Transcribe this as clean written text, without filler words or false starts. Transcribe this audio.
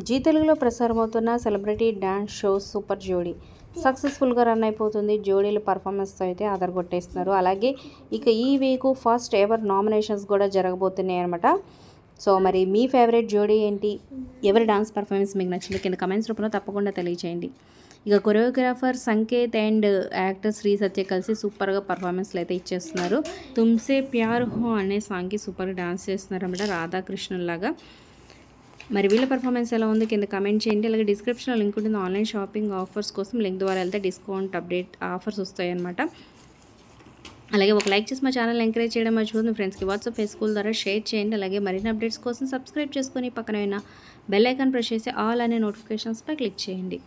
G తెలుగులో ప్రసారమవుతున్న celebrity dance show super జోడీ సక్సెస్ఫుల్గా రన్ అయిపోతుంది. జోడీల పర్ఫార్మెన్స్తో అయితే అదరగొట్టేస్తున్నారు. అలాగే ఇక ఈ వీక్ ఫస్ట్ ఎవర్ నామినేషన్స్ కూడా జరగబోతున్నాయి అనమాట. సో మరి మీ ఫేవరెట్ జోడీ ఏంటి, ఎవరి డాన్స్ పర్ఫార్మెన్స్ మీకు నచ్చింది కింద కమెంట్స్ రూపంలో తప్పకుండా తెలియచేయండి. ఇక choreographer Sanketh and actor Sri Satya కలిసి సూపర్గా పర్ఫార్మెన్స్లు అయితే ఇచ్చేస్తున్నారు. తుమ్సే ప్యార్ హో అనే సాంగ్కి సూపర్గా డాన్స్ చేస్తున్నారు అన్నమాట, రాధాకృష్ణులాగా. మరి వీళ్ళ పర్ఫార్మెన్స్ ఎలా ఉంది కింద కమెంట్ చేయండి. అలాగే డిస్క్రిప్షన్లో లింక్ ఉంటుంది. ఆన్లైన్ షాపింగ్ ఆఫర్స్ కోసం లింక్ ద్వారా వెళ్తే డిస్కౌంట్ అప్డేట్ ఆఫర్స్ వస్తాయి అన్నమాట. అలాగే ఒక లైక్ చేసి మా ఛానల్ ఎంకరేజ్ చేయడం మర్చిపోతుంది. మీ ఫ్రెండ్స్కి వాట్సాప్ ఫేస్బుక్ ద్వారా షేర్ చేయండి. అలాగే మరిన్ని అప్డేట్స్ కోసం సబ్స్క్రైబ్ చేసుకొని పక్కన బెల్ ఐకాన్ ప్రెస్ చేసి ఆల్ అనే నోటిఫికేషన్స్పై క్లిక్ చేయండి.